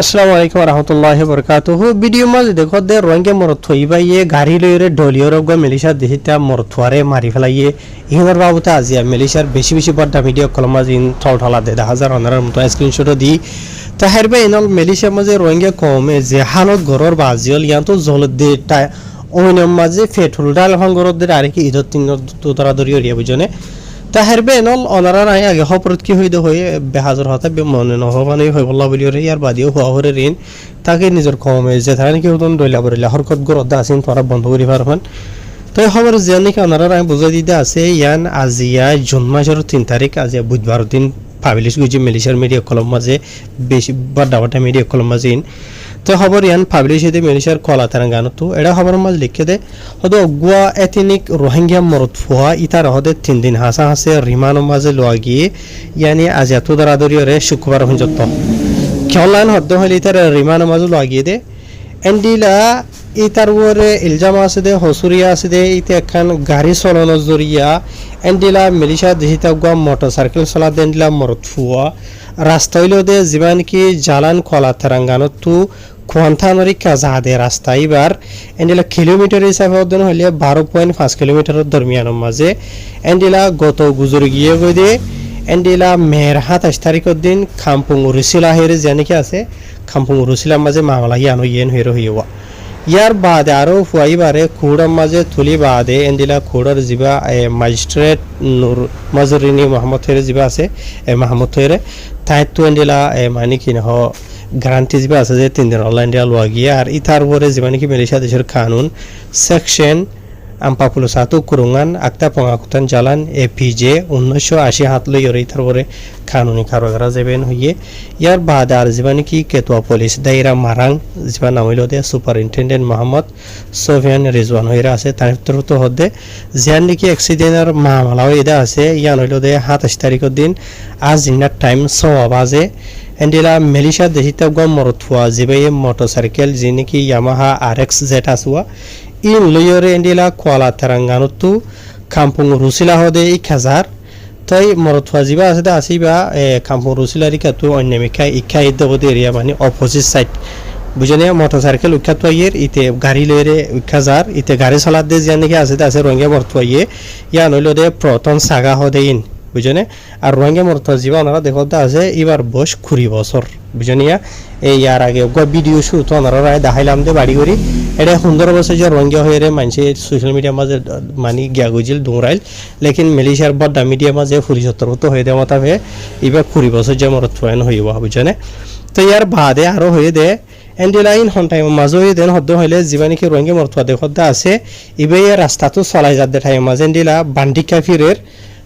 আসসালামু আলাইকুম রহমতুল্লাহি বরকাতুহু ভিডিও মাঝে দেখো দে রোহিঙ্গা মরত থইবা ইয়ে গাড়ি লইরে ডলিয়র গা মিলিশা দেহিতা মরথুয়ারে মারি ফেলাইয়ে ইহনার বাবুতে আজিয়া মিলিশার বেশি বেশি বড় ভিডিও কলমাজ ইন থলথলা দে 1000 মতো স্ক্রিনশট দি তাহেরবে ইনল মিলিশা মাঝে রোহিঙ্গা কমে যে হালত গরর বাজিল ইয়ান্ত জলত দে ওইনম মাঝে ফেটুল ডাল হঙ্গরদ দে আর কি ইদত তিন তো তারা দরিয় রিয়া বুঝনে তাহেরবে এনল অনারা নাই আগে হপরত কি হইতে হয়ে বেহাজর হতা মনে নহবানি হই বল্লা বলি রে ইয়ার বাদিও হওয়া হরে ঋণ তাকে নিজের কমে যে থাকেন কি হতন দইলা বরিলা হরকত গরদ আছেন তোরা বন্ধ করি পারবেন তো এই খবর যে নাকি অনারা আমি বুঝাই দিতে আছে ইয়ান আজিয়া জুন মাসের 3 তারিখ আজিয়া বুধবার দিন পাবলিশ গুজি মিলিশার মিডিয়া কলম মাঝে বেশি বড় মিডিয়া কলম মাঝে তো খবর ইয়ান পাবলিশ হইতে মিলিশার কলা তেলেঙ্গানা তো এটা খবর মাঝে লিখে দে হয়তো গুয়া এথনিক রোহিঙ্গা মরত ফুয়া ইতার হদে 3 দিন হাসা হাসে রিমানো মাঝে লোয়া গিয়ে ইয়ানি আজিয়া তো দারাদরি রে শুক্রবার হঞ্জত খেলান হদ্দ হইলে ইতার রিমানো মাঝে লোয়া গিয়ে দে এন্ডিলা ইতার ওরে ইলজাম আছে দে হসুরিয়া আছে দে ইতে একখান গাড়ি চলানো জরিয়া এন্ডিলা মিলিশা দেহিতা গুয়া মোটরসাইকেল চলা দেন্ডিলা মরত ফুয়া রাস্তা হইল দে যিমান কি জালান কলা তেলেঙ্গানা তো কোয়ান্থানরি কাজা দে রাস্তা এবার এন্ডিলা কিলোমিটার হিসাবে ওজন হইলে 12.5 কিলোমিটারের দরমিয়ানের মাঝে এন্ডিলা গত গুজরি গিয়ে গই দে এন্ডিলা মের 27 তারিখের দিন খামপুং রুসিলা হেরে জানি কি আছে খামপুং রুসিলার মাঝে মামলা ইয়ানো ইয়েন হেরো হইয়া ইয়ার বাদে আরো ফুয়াইবারে খুড়ার মাঝে তুলি বাদে এন্ডিলা খুড়ার জিবা ম্যাজিস্ট্রেট নূর মাজরিনী মোহাম্মদ হেরে জিবা আছে মাহমুদ হেরে তাই তো এন্ডিলা মানে কি নহ গ্যারান্টি জিবা আছে যে 3 দিন অনলাইন দিয়া লোয়া গিয়ে আর ইতার পরে যে মানে কি মালয়েশিয়া দেশের কানুন সেকশন আমপাপুলো সাতু কুরুঙ্গান আকতা পঙ্গাকুতান জালান এপিজে 1980 হাত লই ওর ইতার পরে কানুনি কারগরা যাবেন হইয়ে ইয়ার বাদ আর জীবানি কি কেতুয়া পুলিশ দায়রা মারাং জীবা নাম হইল দে সুপারিনটেন্ডেন্ট মোহাম্মদ সোফিয়ান রিজওয়ান হইরা আছে তার ভিতর তো হদে জিয়ান নাকি অ্যাক্সিডেন্টের মামলা হইদা আছে ইয়ান হইল দে 27 তারিখের দিন আজ ইনার টাইম 6 বাজে এন্ডিলা মালয়েশিয়া দেশিতা গম মরথুয়া জিবাই মোটরসাইকেল যিনি কি Yamaha RX Z আসুয়া in লইরে এন্ডিলা কোয়ালা Telangana তো খামপুং রুসিলা হদে 1000 তাই মরথুয়া জিবা আছে আসিবা খামপুং রুসিলারি কাতু অন্যমিকা ইকা ইদবদি এরিয়া মানে অপোজিট সাইড বুঝনে মোটরসাইকেল উখাতু ইয়ের ইতে গাড়ি লইরে 1000 ইতে গাড়ি চালাত দে জানি কি আছে রোহিঙ্গা মরথুয়া ইয়ে ইয়া নইল দে প্রথম সাগা হদে ইন বুঝনে আর রোহিঙ্গা মরথুয়া জিবা ওনারা দেখতে আছে এবার বয়স 20 বছর বুঝনিয়া এই ইয়ার আগে ভিডিও শুট ওনারা রায় দেখাইলাম দে বাড়ি করি এটা 15 বছর যে রোহিঙ্গা হয়ে রে মানুষ সোশ্যাল মিডিয়া মাঝে মানে গিয়া গুজিল দৌড়াইল লেকিন মালয়েশিয়ার বড় মিডিয়া মাঝে 70 তো হয়ে দেওয়া তাবে এবার 20 বছর যে মরথুয়া হইবা বুঝনে তো ইয়ার বাদে আরো হয়ে দে এন্ডিলাইন হন টাইম মাঝে হয়ে দেন হদ্দ হইলে জীবানি কি রোহিঙ্গা মরথুয়া দেখতে আছে ইবে রাস্তা তো চলাই যাতে টাইম মাঝে এন্ডিলা বান্ডি কাফিরের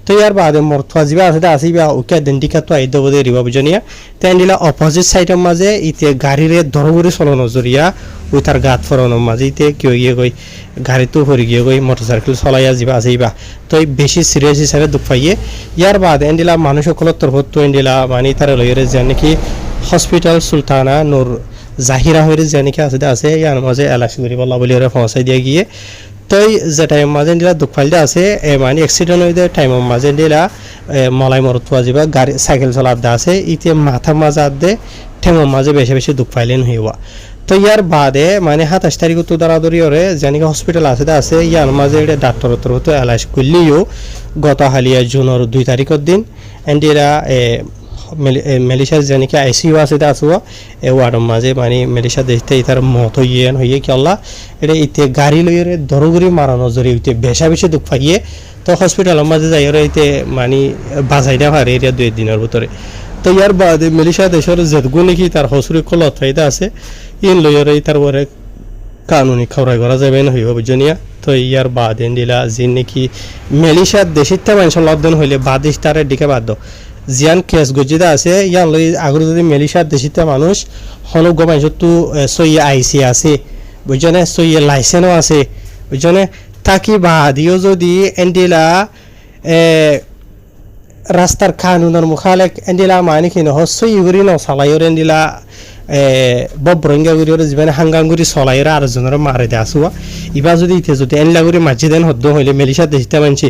তো ইয়ার বাদে মরথুয়া জিবা আছে আসিবা ওকে দেন্ডিকা তো আইদ বদে রিবা বুঝনিয়া তেন্ডিলা অপোজিট সাইডের মাঝে ইতে গাড়িরে দরগুরি চলানো জরিয়া ওই তার গাত ফরানোর মাঝে ইতে কিয় গিয়ে গই গাড়ি তো হরি গিয়ে গই মোটরসাইকেল চলাইয়া জিবা আসিবা তো বেশি সিরিয়াস হিসাবে দুঃখ পাইয়ে ইয়ার বাদে এন্ডিলা মানুষ সকলের তরফত তো এন্ডিলা মানে তার লইরে যে নাকি হসপিটাল সুলতানা নূর জাহিরা হইরে যে নাকি আছে ইয়ার মাঝে এলাশ করি বলা বলি ওরা পৌঁছাই দিয়ে গিয়ে তো যে টাইম মাঝে দিলা দুঃখ ফাইলতে আছে মানে অ্যাক্সিডেন্ট হইতে টাইম মাঝে দিলা মলাই মরথুয়া যাবা গাড়ি সাইকেল চলার দা আছে ইতে মাথা মাজা দে ঠেঙর মাঝে বেশি বেশি দুঃখ ফাইলেন হইবা তো ইয়ার বাদে মানে 27 তারিখ তো দাঁড়াদড়ি ওরে জানি হসপিটাল আছে ইয়ার মাঝে এটা ডাক্তার তো এলাশ করলিও গত হালিয়া জুনের 2 তারিখের দিন এন্ডিরা মালয়েশিয়ার জানি কি আইসিইউ আছে আসুয়া এ ওয়ার্ডের মাঝে মানে মালয়েশিয়া দেশতে ইতার মত হইয়ে কি আল্লাহ এটা ইতে গাড়ি লইরে দরগুরি মারানো জরি হইতে বেশি দুঃখ পাইয়ে তো হসপিটালের মাঝে যাই ওরা ইতে মানে বাজাই না পারে এরিয়া 2 দিনের ভিতরে তো ইয়ার বাদে মালয়েশিয়া দেশের যেগুলো নাকি তার হসুরি কলত ফাইদা আছে ইন লইরে ইতার পরে কানুনি খবরাই করা যাবে না হইব বুঝনিয়া তো ইয়ার বাদে দিলা যিনি নাকি মালয়েশিয়ার দেশিতে মানুষ লকডাউন হইলে বাদিস তারে দিকে বাধ্য জিয়ান কেস গজিদা আছে ইয়ান লই আগর যদি মালয়েশিয়ার দেশিতে মানুষ হনক গমাইছ তো সই আইসি আছে বুঝনে সই লাইসেন্সও আছে বুঝনে তাকি বাদিও যদি এন্ডিলা রাস্তার কানুনের মুখালেক এন্ডিলা মানে কি নহ সই গুরি ন সালাইর এন্ডিলা বব্রঙ্গা গুরি ওর জীবনে হাঙ্গাঙ্গুরি চলাইর আর জনের মারে দে আসুয়া ইবা যদি ইতে যদি এনলা গুরি মাঝে দেন হদ্দ হইলে মালয়েশিয়ার দেশিতে মানছি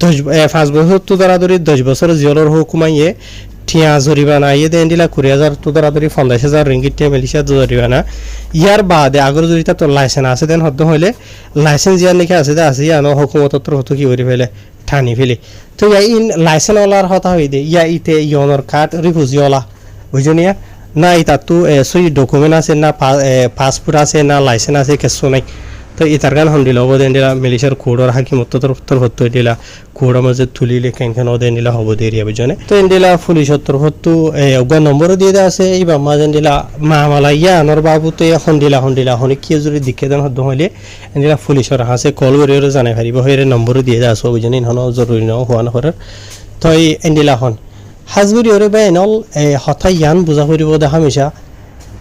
5 বছর তো ধরাধরি 10 বছর জিয়লর হুকুমাইয়ে ঠিয়া জরিমানা ইয়ে দেন দিলা 20,000 তো ধরাধরি 50,000 রিঙ্গিট টিয়া মিলিশিয়া জরিমানা ইয়ার বাদে আগর যদি তা তো লাইসেন্স আছে দেন হদ্দ হইলে লাইসেন্স ইয়ার নাকি আছে আছে ইয়ানো হুকুমতর হতো কি করে ফেলে ঠানি ফেলে তো ইন লাইসেন্স ওলার হতা হই দে ইয়া ইতে ইয়নর কার্ড রিফিউজি ওলা বুঝনিয়া না ইতা তো সই ডকুমেন্ট আছে না পাসপোর্ট আছে না লাইসেন্স আছে কিছু নাই তো ইতার গান হন্দিলা হব দেন দিলা মিলিশার কোডর হাকিমত তরফ হতো দিলা কোডর মাঝে তুলিলে কেন দেন দিলা হব দেরিয়া বুঝনে তো এন্ডিলা পুলিশের তরফ হতো অজ্ঞান নম্বর দিয়ে দেওয়া আছে এইবার মাঝে দিলা মামালা ইয়া আনর বাবু তো হন্দিলা হনি কি যদি দিকে দেন হতো হইলে এন্ডিলা পুলিশের হাসে কল করে জানাই পারিব হইরে নম্বর দিয়ে দেওয়া আছে বুঝনি হন জরুরি নয় হওয়া নহরের তো এন্ডিলা হন হাজগুড়ি ওরে বা এনল হঠাৎ ইয়ান বুঝা ফুরিব দেখা মিশা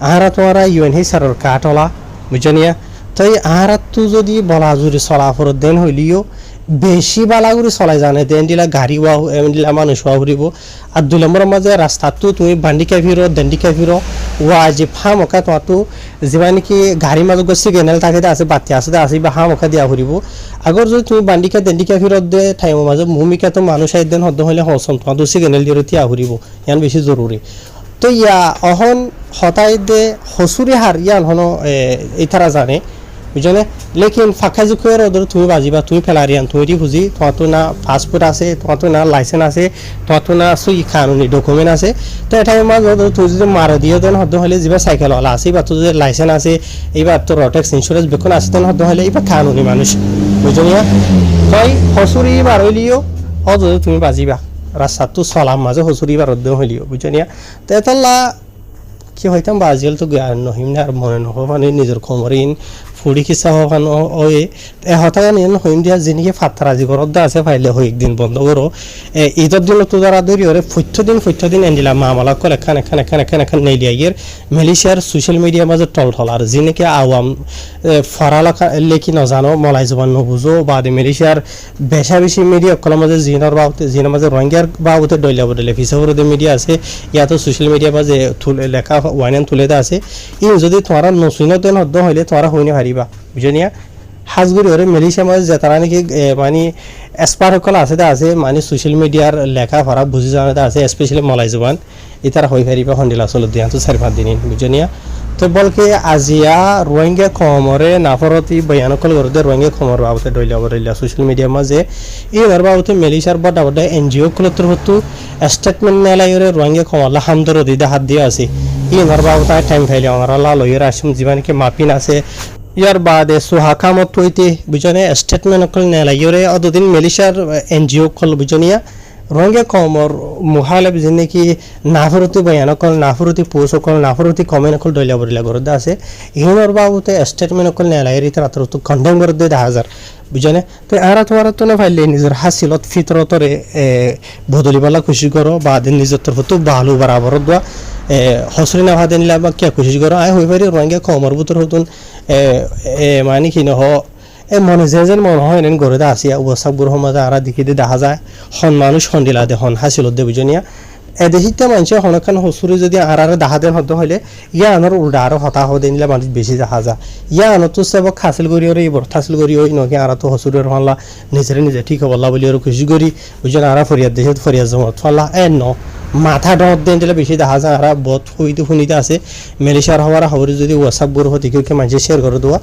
আহারা তোমারা ইউএনহি সারর কাটলা বুঝনিয়া তাই আহারাতু যদি বলা জুড়ি চলাফর দেন হইলিও বেশি বালাগুড়ি চলাই জানে দেন দিলা গাড়ি দিলা মানুষ ওয়া ফুরিব আর 2 নম্বরের মাঝে রাস্তাটো তুমি বান্ডিকা ফিরো দেন্ডিকা ফিরো ওয়া যে ফামকা তো যেবা নাকি গাড়ি মাঝে সিগনেল থাকে আছে বাতি আছে বা হামকা দিয়া ফুরিব আগর যদি তুমি বান্ডিকা দেন্ডিকা ফিরত দে টাইম মাঝে ভূমিকা তো মানুষ আইদেন হদ্দ হইলে হসন তো সিগনেল দিয়ে তিয়া ফুরিব ইয়ান বেশি জরুরি তো ইয়া অহন হতাই দে হসুরি হার ইয়ান হন এই তারা জানে বুঝলে লেকিন ফাঁকা জুকের ওদের তুমি বাজিবা তুমি ফেলারিয়ান তুমি বুঝি তোমার তো না পাসপোর্ট আছে তোমার তো না লাইসেন্স আছে তোমার তো না সুই কানুনি ডকুমেন্ট আছে তো এটা মাঝে তুই যদি মারা দিয়ে দেন হদ্দ হলে যাবা সাইকেলওয়ালা আছে বা তোর যদি লাইসেন্স আছে এইবার তোর রটেক্স ইন্স্যুরেন্স বেকন আছে দেন হদ্দ হলে এইবার কানুনি মানুষ বুঝলি তাই হসুরি বার হইলিও অযথা তুমি বাজিবা রাস্তাটো চলাম মাঝে হসুরি বার হইলিও বুঝলি তো এতলা কি হইতাম বাজিল তো জ্ঞান নহিম না আর মনে নহ মানে নিজের খমরিন ফুড়ি খিচা হওয়ান ওই হতাগান এন হইম দিয়া যিনিকে ফাত্তারা জীবরদ্দা আছে ফাইলে হই একদিন বন্ধ করো ঈদের দিন তো যারা ধরি ওরে ফৈথ দিন এনদিলা মামলা করে এখান নেলিয়া গিয়ে মালয়েশিয়ার সোশ্যাল মিডিয়ার মাঝে টল আর যিনিকে আওয়াম ফরালাখা লেখি নজানো মলাই জবান নবুঝো বা মালয়েশিয়ার বেশি মিডিয়া কলার মাঝে জিনের মাঝে রোহিঙ্গার বাবুতে ডইলা বদলে ফিসাবরদে মিডিয়া আছে ইয়াতো সোশ্যাল মিডিয়ার মাঝে লেখা ওয়াইনান তুলে দা আছে ই যদি তোমার নসুইনত দেন হদ্দ হইলে তোমার হইনি হারিবা বুঝনিয়া হাজগুড়ি ওরে মালয়েশিয়া মাঝে যে তারা নাকি মানে এক্সপার্ট সকল আছে মানে সোশ্যাল মিডিয়ার লেখা ফরা বুঝি জানাতে আছে স্পেশালি মলাই জবান ই তারা হই হারিবা হন্দিলা চলো দিয়ান তো 4-5 দিন বুঝনিয়া তো বলকে আজিয়া রোহিঙ্গা কমরে নাফরতি বয়ানকল করতে রোহিঙ্গা কমর বাবতে ডইলা সোশ্যাল মিডিয়া মাঝে এই বাবতে মালয়েশিয়ার বড় এনজিও গুলোর হতো স্টেটমেন্ট নেলাইরে রোহিঙ্গা কমলা হামদর দিদা হাত দিয়ে আছে এই বাবতে টাইম ফাইলে আমরা লইয়ের আসম জীবনকে মাপিন আছে ইয়ার বাদে সুহাকামত হইতে বুঝনে স্টেটমেন্ট অকল নেলাইরে অতদিন মালয়েশিয়ার এনজিও কল বুঝনিয়া রোহিঙ্গা কমর মুহালেব যেনে কি নাফরতি বয়ানকল নাফরতি পোসকল নাফরতি কমেন্ট অকল ডইলা বরিলা করতে আছে ইহনর বাবুতে স্টেটমেন্ট অকল নেলাইরে তারা তো কন্ডেম করে দে 10,000 বুঝনে তো আরা তোমার তো না ফাইলে নিজের হাসিলত ফিতরতরে বদলিবালা খুশি করো বা নিজের তরফ তো ভালো বরাবর দোয়া হসরি না ভাদে নিলা বা কে খুশি করো আয় হই পারি রোহিঙ্গা কমর বুতর হতুন মানে কি নহ মনে যেন মনে হয় এনে গড়ে দা আসিয়া ওয়াসাবগুর সমাজে আরা দেখি দিয়ে দেখা যায় হন মানুষ হন্দিলা দে হন হাসিলত দে বুঝনিয়া এদেশিতে মানুষের হনখান হসুরি যদি আরারে দেখা দেন হতে হলে ইয়া আনার উল্টা আরো হতা হতে নিলে মানুষ বেশি দেখা যায় ইয়া আনো তো সেবক হাসিল করি ওর এইবার হাসিল করি ওই নকে আরা তো হসুরের হল্লা নিজে ঠিক হবল্লা বলি ওর খুশি করি বুঝলেন আরা ফরিয়াদ দেশে ফরিয়াদ জমত ফল্লা ন মাথা ডর দেন দিলে বেশি দেখা যায় আরা বধ হইতে শুনিতে আছে মালয়েশিয়ার হওয়ার খবর যদি ওয়াটসঅ্যাপগুলো হতে কেউ মানুষের শেয়ার করে দেওয়া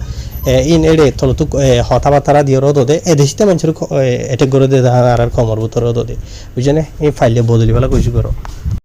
ইন এড়ে তলতো হতা বাতারা দিয়ে রোদ দে এদেশিতে মানুষের এটেক করে দে আর কমর ভিতর রোদ দে বুঝলেন এই ফাইলে বদলিবেলা খুশি করো